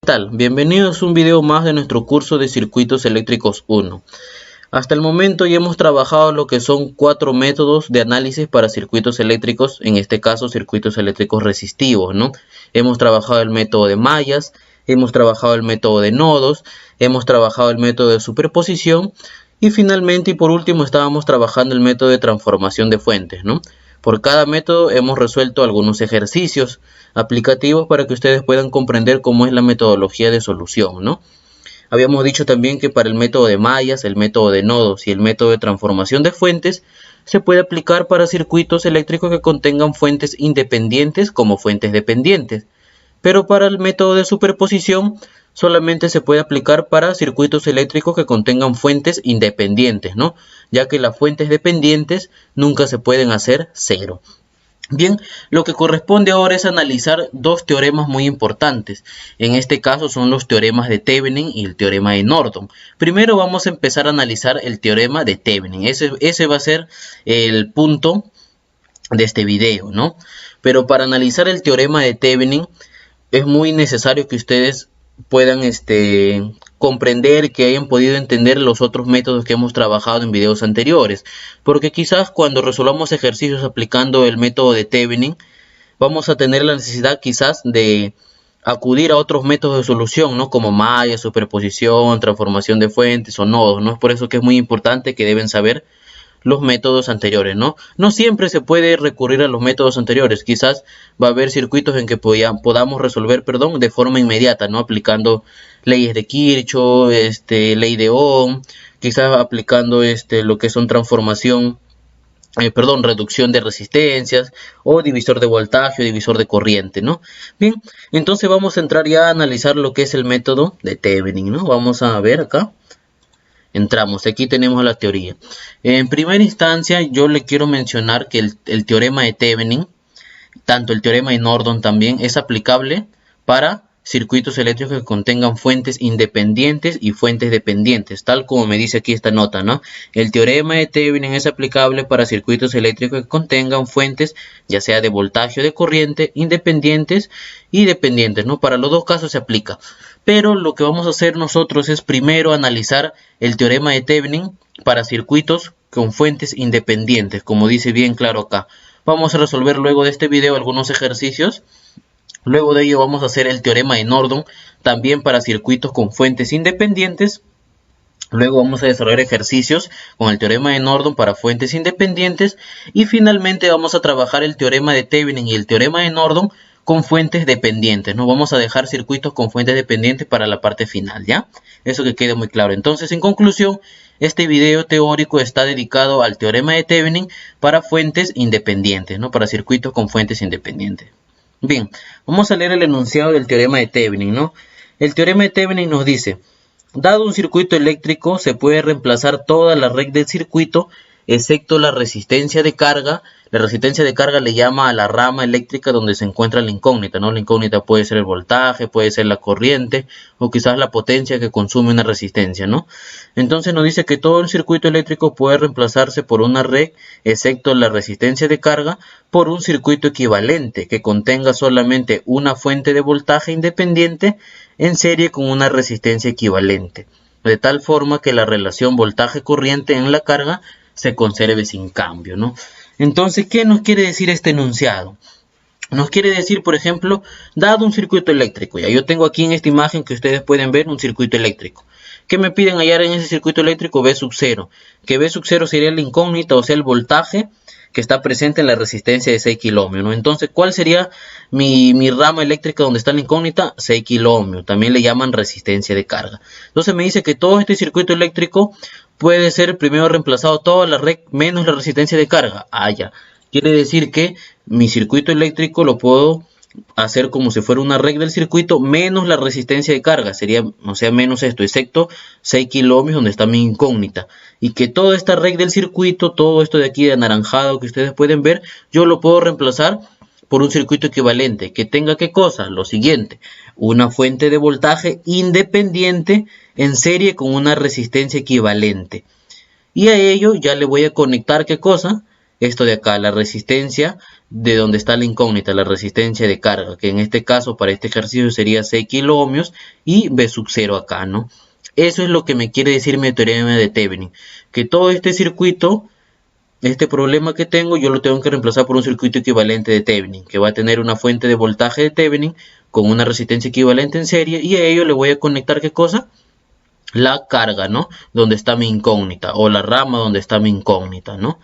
Tal? Bienvenidos a un video más de nuestro curso de circuitos eléctricos 1. Hasta el momento ya hemos trabajado lo que son 4 métodos de análisis para circuitos eléctricos, en este caso circuitos eléctricos resistivos, ¿no? Hemos trabajado el método de mallas, hemos trabajado el método de nodos, hemos trabajado el método de superposición y finalmente y por último estábamos trabajando el método de transformación de fuentes, ¿no? Por cada método hemos resuelto algunos ejercicios aplicativos para que ustedes puedan comprender cómo es la metodología de solución, ¿no? Habíamos dicho también que para el método de mallas, el método de nodos y el método de transformación de fuentes se puede aplicar para circuitos eléctricos que contengan fuentes independientes como fuentes dependientes. Pero para el método de superposición solamente se puede aplicar para circuitos eléctricos que contengan fuentes independientes, ¿no? Ya que las fuentes dependientes nunca se pueden hacer cero. Bien, lo que corresponde ahora es analizar dos teoremas muy importantes. En este caso son los teoremas de Thevenin y el teorema de Norton. Primero vamos a empezar a analizar el teorema de Thevenin. Ese va a ser el punto de este video, ¿no? Pero para analizar el teorema de Thevenin es muy necesario que ustedes puedan comprender, que hayan podido entender los otros métodos que hemos trabajado en videos anteriores, porque quizás cuando resolvamos ejercicios aplicando el método de Thevenin vamos a tener la necesidad quizás de acudir a otros métodos de solución, ¿no? Como malla, superposición, transformación de fuentes o nodos, ¿no? Es por eso que es muy importante que deben saber los métodos anteriores, ¿no? No siempre se puede recurrir a los métodos anteriores, quizás va a haber circuitos en que podamos resolver, de forma inmediata, ¿no? Aplicando leyes de Kirchhoff, ley de Ohm, quizás aplicando lo que son reducción de resistencias o divisor de voltaje o divisor de corriente, ¿no? Bien, entonces vamos a entrar ya a analizar lo que es el método de Thevenin, ¿no? Vamos a ver acá. Entramos, aquí tenemos la teoría. En primera instancia yo le quiero mencionar que el teorema de Thevenin, tanto el teorema de Norton también, es aplicable para circuitos eléctricos que contengan fuentes independientes y fuentes dependientes, tal como me dice aquí esta nota, ¿no? El teorema de Thevenin es aplicable para circuitos eléctricos que contengan fuentes, ya sea de voltaje o de corriente, independientes y dependientes, ¿no? Para los dos casos se aplica. Pero lo que vamos a hacer nosotros es primero analizar el teorema de Thevenin para circuitos con fuentes independientes, como dice bien claro acá. Vamos a resolver luego de este video algunos ejercicios. Luego de ello vamos a hacer el teorema de Norton también para circuitos con fuentes independientes. Luego vamos a desarrollar ejercicios con el teorema de Norton para fuentes independientes. Y finalmente vamos a trabajar el teorema de Thevenin y el teorema de Norton con fuentes dependientes, ¿no? Vamos a dejar circuitos con fuentes dependientes para la parte final, ¿ya? Eso que quede muy claro. Entonces, en conclusión, este video teórico está dedicado al teorema de Thevenin para fuentes independientes, ¿no? Para circuitos con fuentes independientes. Bien, vamos a leer el enunciado del teorema de Thevenin, ¿no? El teorema de Thevenin nos dice: dado un circuito eléctrico, se puede reemplazar toda la red del circuito, excepto la resistencia de carga. La resistencia de carga le llama a la rama eléctrica donde se encuentra la incógnita, ¿no? La incógnita puede ser el voltaje, puede ser la corriente o quizás la potencia que consume una resistencia, ¿no? Entonces nos dice que todo el circuito eléctrico puede reemplazarse por una red, excepto la resistencia de carga, por un circuito equivalente que contenga solamente una fuente de voltaje independiente en serie con una resistencia equivalente, de tal forma que la relación voltaje-corriente en la carga se conserve sin cambio, ¿no? Entonces, ¿qué nos quiere decir este enunciado? Nos quiere decir, por ejemplo, dado un circuito eléctrico, ya yo tengo aquí en esta imagen que ustedes pueden ver un circuito eléctrico. ¿Qué me piden hallar en ese circuito eléctrico? V sub 0. Que V sub 0 sería la incógnita, o sea, el voltaje que está presente en la resistencia de 6 kiloohmios, ¿no? Entonces, ¿cuál sería mi rama eléctrica donde está la incógnita? 6 kiloohmios. También le llaman resistencia de carga. Entonces me dice que todo este circuito eléctrico puede ser primero reemplazado toda la red menos la resistencia de carga. Ah, ya. Quiere decir que mi circuito eléctrico lo puedo hacer como si fuera una red del circuito menos la resistencia de carga. Sería, o sea, menos esto, excepto 6 kiloohmios donde está mi incógnita. Y que toda esta red del circuito, todo esto de aquí de anaranjado que ustedes pueden ver, yo lo puedo reemplazar por un circuito equivalente. Que tenga, ¿qué cosa? Lo siguiente: una fuente de voltaje independiente en serie con una resistencia equivalente. Y a ello ya le voy a conectar, ¿qué cosa? esto de acá, la resistencia de donde está la incógnita, la resistencia de carga, que en este caso para este ejercicio sería 6 kiloohmios y V sub 0 acá, ¿no? Eso es lo que me quiere decir mi teorema de Thevenin, que todo este circuito, este problema que tengo, yo lo tengo que reemplazar por un circuito equivalente de Thevenin, que va a tener una fuente de voltaje de Thevenin con una resistencia equivalente en serie, y a ello le voy a conectar, ¿qué cosa? La carga, ¿no? Donde está mi incógnita, o la rama donde está mi incógnita, ¿no?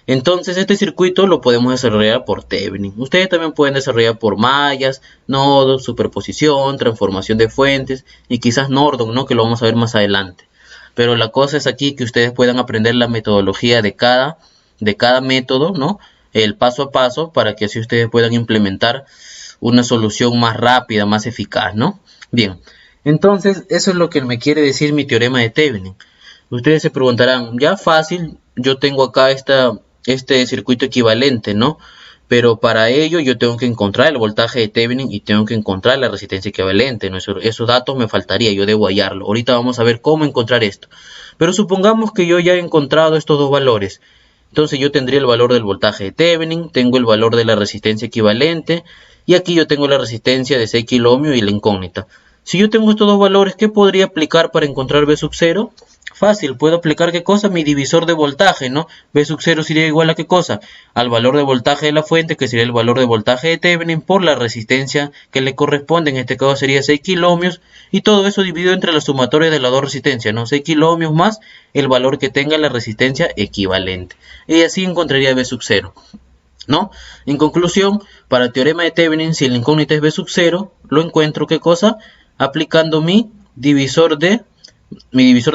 Entonces este circuito lo podemos desarrollar por Thevenin. Ustedes también pueden desarrollar por mallas, nodos, superposición, transformación de fuentes y quizás Nordon, ¿no? Que lo vamos a ver más adelante. Pero la cosa es aquí que ustedes puedan aprender la metodología de cada método, ¿no? El paso a paso, para que así ustedes puedan implementar una solución más rápida, más eficaz, ¿no? Bien, entonces eso es lo que me quiere decir mi teorema de Thevenin. Ustedes se preguntarán, ya fácil, yo tengo acá este circuito equivalente, ¿no? Pero para ello yo tengo que encontrar el voltaje de Thevenin y tengo que encontrar la resistencia equivalente, ¿no? Esos datos me faltaría, yo debo hallarlo. Ahorita vamos a ver cómo encontrar esto. Pero supongamos que yo ya he encontrado estos dos valores. Entonces yo tendría el valor del voltaje de Thevenin, tengo el valor de la resistencia equivalente, y aquí yo tengo la resistencia de 6 kiloohmios y la incógnita. Si yo tengo estos dos valores, ¿qué podría aplicar para encontrar V sub 0? Fácil, puedo aplicar ¿qué cosa? Mi divisor de voltaje, ¿no? V sub 0 sería igual a ¿qué cosa? Al valor de voltaje de la fuente, que sería el valor de voltaje de Thevenin, por la resistencia que le corresponde, en este caso sería 6 kiloohmios, y todo eso dividido entre la sumatoria de las dos resistencias, ¿no? 6 kiloohmios más el valor que tenga la resistencia equivalente. Y así encontraría V sub 0, ¿no? En conclusión, para el teorema de Thevenin, si la incógnita es V sub 0, lo encuentro ¿qué cosa? Aplicando mi divisor de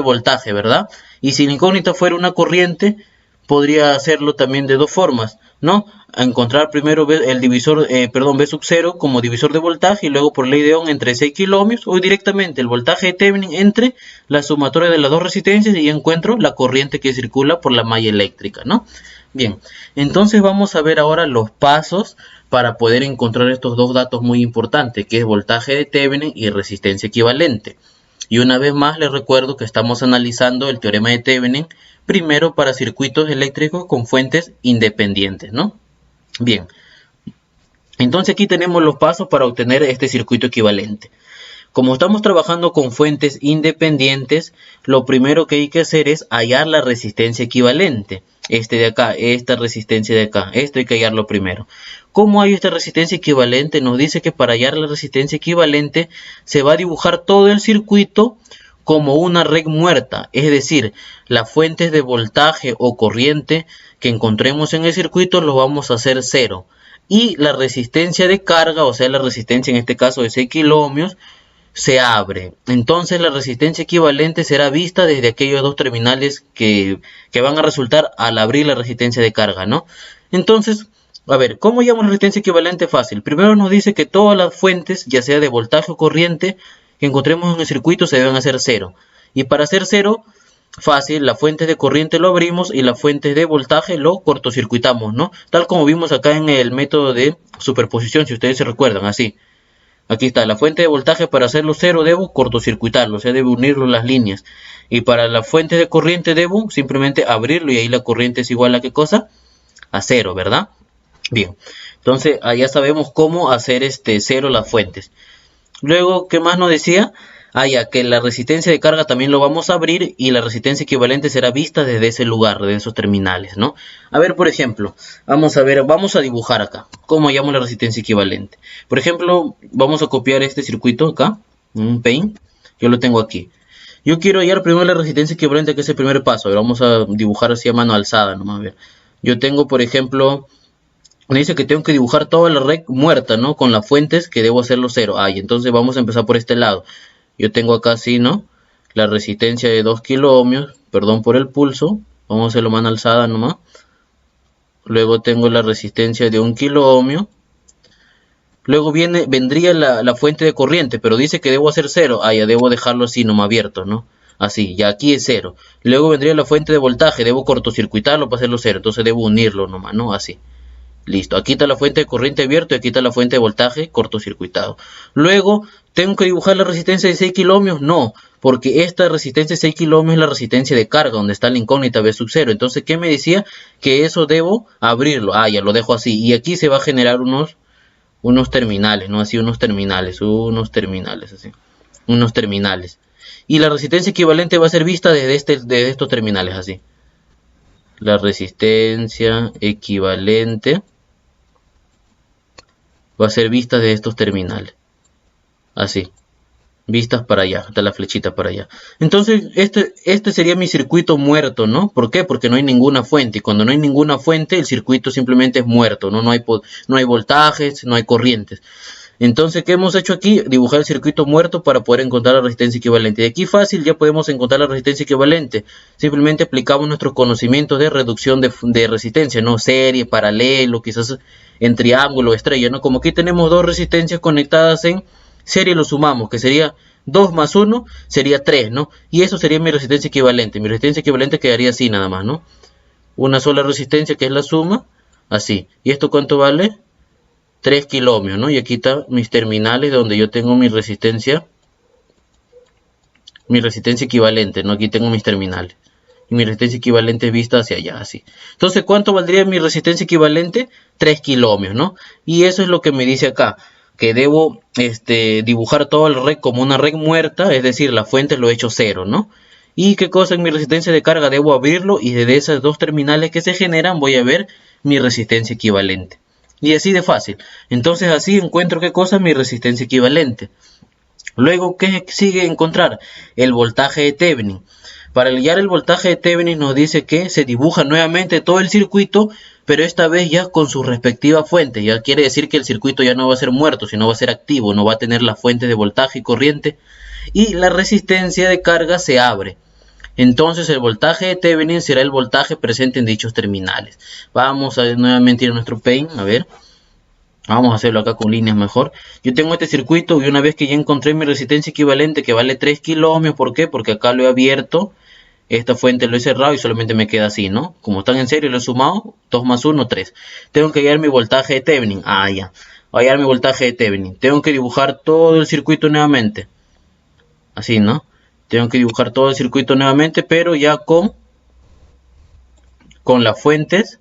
voltaje, ¿verdad? Y si la incógnita fuera una corriente, podría hacerlo también de dos formas, ¿no? Encontrar primero el divisor, V sub 0 como divisor de voltaje, y luego por ley de Ohm entre 6 kiloohmios, o directamente el voltaje de Thevenin entre la sumatoria de las dos resistencias, y encuentro la corriente que circula por la malla eléctrica, ¿no? Bien, entonces vamos a ver ahora los pasos para poder encontrar estos dos datos muy importantes, que es voltaje de Thevenin y resistencia equivalente. Y una vez más les recuerdo que estamos analizando el teorema de Thevenin primero para circuitos eléctricos con fuentes independientes, ¿no? Bien, entonces aquí tenemos los pasos para obtener este circuito equivalente. Como estamos trabajando con fuentes independientes, lo primero que hay que hacer es hallar la resistencia equivalente. Este de acá, esta resistencia de acá, esto hay que hallarlo primero. ¿Cómo hay esta resistencia equivalente? Nos dice que para hallar la resistencia equivalente se va a dibujar todo el circuito como una red muerta, es decir, las fuentes de voltaje o corriente que encontremos en el circuito los vamos a hacer cero, y la resistencia de carga, o sea la resistencia en este caso de 6 kiloohmios, se abre. Entonces la resistencia equivalente será vista desde aquellos dos terminales que van a resultar al abrir la resistencia de carga, ¿no? Entonces, a ver, ¿cómo llamo la resistencia equivalente? Fácil. Primero nos dice que todas las fuentes, ya sea de voltaje o corriente, que encontremos en el circuito se deben hacer cero. Y para hacer cero, fácil, la fuente de corriente lo abrimos y la fuente de voltaje lo cortocircuitamos, ¿no? Tal como vimos acá en el método de superposición, si ustedes se recuerdan, así. Aquí está, la fuente de voltaje, para hacerlo cero debo cortocircuitarlo, o sea, debo unirlo las líneas. Y para la fuente de corriente debo simplemente abrirlo, y ahí la corriente es igual a ¿qué cosa? A cero, ¿verdad? Bien, entonces ya sabemos cómo hacer cero las fuentes. Luego, ¿qué más nos decía? Ya que la resistencia de carga también lo vamos a abrir, y la resistencia equivalente será vista desde ese lugar, de esos terminales, ¿no? A ver, por ejemplo, vamos a dibujar acá cómo llamo la resistencia equivalente. Por ejemplo, vamos a copiar este circuito acá, un Paint, yo lo tengo aquí. Yo quiero hallar primero la resistencia equivalente, que es el primer paso. A ver, vamos a dibujar así a mano alzada, nomás a ver. Yo tengo, por ejemplo, me dice que tengo que dibujar toda la red muerta, ¿no? Con las fuentes que debo hacerlo cero. Y entonces vamos a empezar por este lado. Yo tengo acá así, ¿no? La resistencia de 2 kiloohmios, perdón por el pulso, vamos a hacerlo mano alzada nomás. Luego tengo la resistencia de 1 kiloohmio. Luego vendría la fuente de corriente, pero dice que debo hacer cero. Ya debo dejarlo así nomás abierto, ¿no? Así, ya aquí es cero. Luego vendría la fuente de voltaje, debo cortocircuitarlo para hacerlo cero, entonces debo unirlo nomás, ¿no? Así. Listo, aquí está la fuente de corriente abierto y aquí está la fuente de voltaje cortocircuitado. Luego, ¿Tengo que dibujar la resistencia de 6 kiloohmios? No, porque esta resistencia de 6 kiloohmios es la resistencia de carga, donde está la incógnita V sub 0. Entonces, ¿qué me decía? Que eso debo abrirlo. Ah, ya lo dejo así. Y aquí se va a generar unos terminales, ¿no? Así, unos terminales, así. Unos terminales. Y la resistencia equivalente va a ser vista desde estos terminales, así. La resistencia equivalente va a ser vista de estos terminales. Así. Vistas para allá, está la flechita para allá. Entonces, este sería mi circuito muerto, ¿no? ¿Por qué? Porque no hay ninguna fuente. Y cuando no hay ninguna fuente, el circuito simplemente es muerto, ¿no? No hay voltajes, no hay corrientes. Entonces, ¿qué hemos hecho aquí? Dibujar el circuito muerto para poder encontrar la resistencia equivalente. Y aquí fácil ya podemos encontrar la resistencia equivalente. Simplemente aplicamos nuestros conocimientos de reducción de resistencia, ¿no? Serie, paralelo, quizás en triángulo, estrella, ¿no? Como aquí tenemos dos resistencias conectadas en serie, lo sumamos, que sería 2 más 1, sería 3, ¿no? Y eso sería mi resistencia equivalente. Mi resistencia equivalente quedaría así nada más, ¿no? Una sola resistencia que es la suma, así. ¿Y esto cuánto vale? 3 kiloohmios, ¿no? Y aquí están mis terminales donde yo tengo mi resistencia equivalente, ¿no? Aquí tengo mis terminales. Y mi resistencia equivalente es vista hacia allá, así. Entonces, ¿cuánto valdría mi resistencia equivalente? 3 kiloohmios, ¿no? Y eso es lo que me dice acá, que debo dibujar toda la red como una red muerta, es decir, la fuente lo he hecho cero, ¿no? Y qué cosa en mi resistencia de carga debo abrirlo, y desde esas dos terminales que se generan voy a ver mi resistencia equivalente. Y así de fácil. Entonces así encuentro qué cosa, mi resistencia equivalente. Luego, ¿qué sigue encontrar? El voltaje de Thevenin. Para hallar el voltaje de Thevenin nos dice que se dibuja nuevamente todo el circuito, pero esta vez ya con su respectiva fuente. Ya quiere decir que el circuito ya no va a ser muerto, sino va a ser activo, no va a tener la fuente de voltaje y corriente. Y la resistencia de carga se abre. Entonces el voltaje de Thevenin será el voltaje presente en dichos terminales. Vamos a nuevamente ir a nuestro Paint, a ver. Vamos a hacerlo acá con líneas mejor. Yo tengo este circuito y una vez que ya encontré mi resistencia equivalente que vale 3 kiloohmios, ¿por qué? Porque acá lo he abierto, esta fuente lo he cerrado y solamente me queda así, ¿no? Como están en serio, lo he sumado, 2 más 1, 3. Tengo que hallar mi voltaje de Thevenin. Ah, ya. Voy a hallar mi voltaje de Thevenin. Tengo que dibujar todo el circuito nuevamente. Así, ¿no? Tengo que dibujar todo el circuito nuevamente, pero ya con las fuentes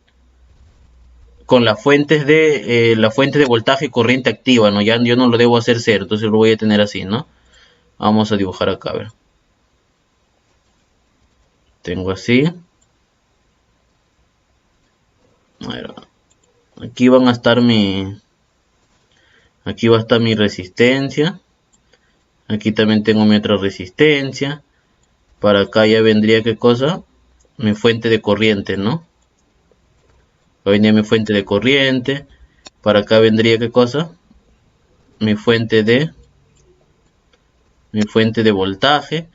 de la fuente de voltaje y corriente activa, ¿no? Ya yo no lo debo hacer cero, entonces lo voy a tener así, ¿no? Vamos a dibujar acá, a ver. Tengo así. A ver, aquí van a estar aquí va a estar mi resistencia. Aquí también tengo mi otra resistencia. Para acá ya vendría, ¿qué cosa? Mi fuente de corriente, ¿no? Vendría mi fuente de corriente. Para acá vendría, ¿qué cosa? Mi fuente de voltaje.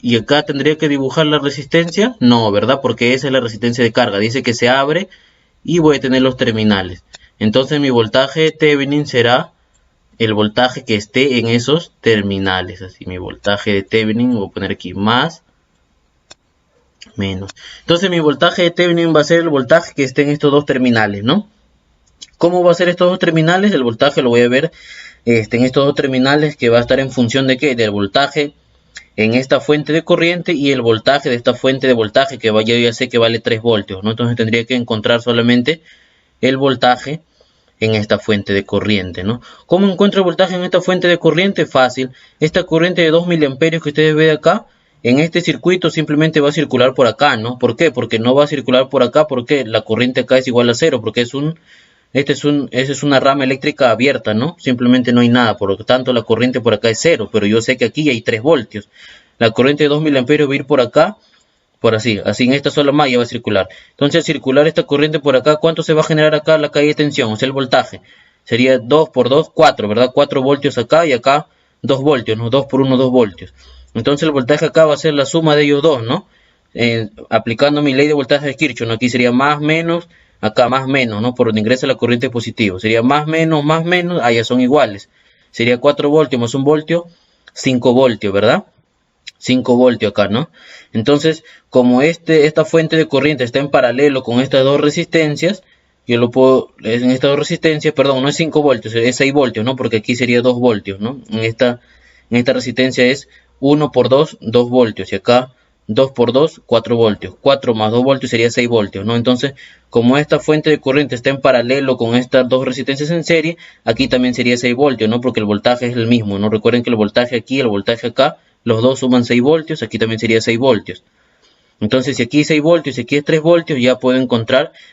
Y acá tendría que dibujar la resistencia. No, ¿verdad? Porque esa es la resistencia de carga. Dice que se abre y voy a tener los terminales. Entonces mi voltaje de Thevenin será el voltaje que esté en esos terminales. Así, mi voltaje de Thevenin, voy a poner aquí más, menos. Entonces mi voltaje de Thevenin va a ser el voltaje que esté en estos dos terminales, ¿no? ¿Cómo va a ser estos dos terminales? El voltaje lo voy a ver en estos dos terminales, que va a estar en función de ¿qué? Del voltaje en esta fuente de corriente y el voltaje de esta fuente de voltaje, que yo ya sé que vale 3 voltios, ¿no? Entonces tendría que encontrar solamente el voltaje en esta fuente de corriente, ¿no? ¿Cómo encuentro el voltaje en esta fuente de corriente? Fácil. Esta corriente de 2 miliamperios que ustedes ven acá, en este circuito simplemente va a circular por acá, ¿no? ¿Por qué? Porque no va a circular por acá, porque la corriente acá es igual a 0, porque esa es una rama eléctrica abierta, ¿no? Simplemente no hay nada, por lo tanto la corriente por acá es 0, pero yo sé que aquí hay 3 voltios. La corriente de 2 miliamperios va a ir por acá, por así en esta sola malla va a circular. Entonces al circular esta corriente por acá, ¿cuánto se va a generar acá la caída de tensión? O sea, el voltaje. Sería 2 por 2, 4, ¿verdad? 4 voltios acá y acá 2 voltios, ¿no? 2 por 1, 2 voltios. Entonces el voltaje acá va a ser la suma de ellos dos, ¿no? Aplicando mi ley de voltaje de Kirchhoff, ¿no? Aquí sería más, menos, acá más, menos, ¿no? Por donde ingresa la corriente positiva. Sería más, menos, allá son iguales. Sería 4 voltios más 1 voltio, 5 voltios, ¿verdad? 5 voltios acá, ¿no? Entonces, como esta fuente de corriente está en paralelo con estas dos resistencias, yo lo puedo, en esta dos resistencias, perdón, no es 5 voltios, es 6 voltios, ¿no? Porque aquí sería 2 voltios, ¿no? En esta resistencia es 1 por 2, 2 voltios, y acá 2 por 2, 4 voltios. 4 más 2 voltios sería 6 voltios, ¿no? Entonces, como esta fuente de corriente está en paralelo con estas dos resistencias en serie, aquí también sería 6 voltios, ¿no? Porque el voltaje es el mismo, ¿no? Recuerden que el voltaje aquí y el voltaje acá, los dos suman 6 voltios, aquí también sería 6 voltios. Entonces, si aquí es 6 voltios y aquí es 3 voltios, ya puedo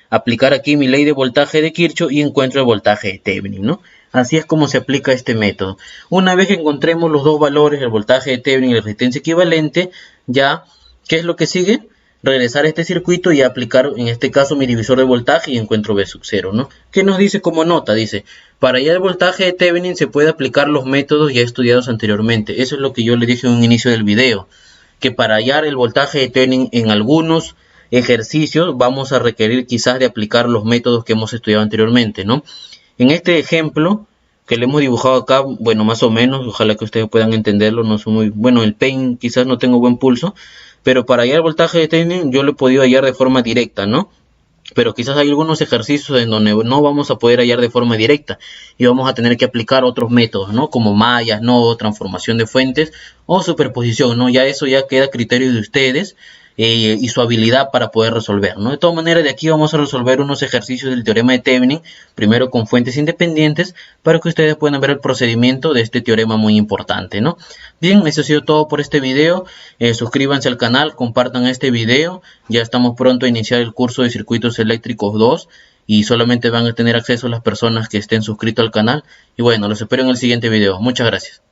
aplicar aquí mi ley de voltaje de Kirchhoff y encuentro el voltaje de Thevenin, ¿no? Así es como se aplica este método. Una vez que encontremos los dos valores, el voltaje de Thevenin y la resistencia equivalente, ya, ¿qué es lo que sigue? Regresar a este circuito y aplicar, en este caso, mi divisor de voltaje y encuentro V sub 0, ¿no? ¿Qué nos dice como nota? Dice, para hallar el voltaje de Thevenin se puede aplicar los métodos ya estudiados anteriormente. Eso es lo que yo le dije en un inicio del video, que para hallar el voltaje de Thevenin en algunos ejercicios vamos a requerir quizás de aplicar los métodos que hemos estudiado anteriormente, ¿no? En este ejemplo que le hemos dibujado acá, bueno, más o menos, ojalá que ustedes puedan entenderlo, no soy muy bueno, el Paint quizás no tengo buen pulso, pero para hallar el voltaje de Thevenin yo lo he podido hallar de forma directa, ¿no? Pero quizás hay algunos ejercicios en donde no vamos a poder hallar de forma directa y vamos a tener que aplicar otros métodos, ¿no? Como mallas, nodos, transformación de fuentes o superposición, ¿no? Ya eso ya queda a criterio de ustedes y su habilidad para poder resolver, ¿no? De todas maneras, de aquí vamos a resolver unos ejercicios del teorema de Thevenin, primero con fuentes independientes, para que ustedes puedan ver el procedimiento de este teorema muy importante, ¿no? Bien, eso ha sido todo por este video. Suscríbanse al canal, compartan este video. Ya estamos pronto a iniciar el curso de circuitos eléctricos 2 y solamente van a tener acceso a las personas que estén suscritos al canal. Y bueno, los espero en el siguiente video. Muchas gracias.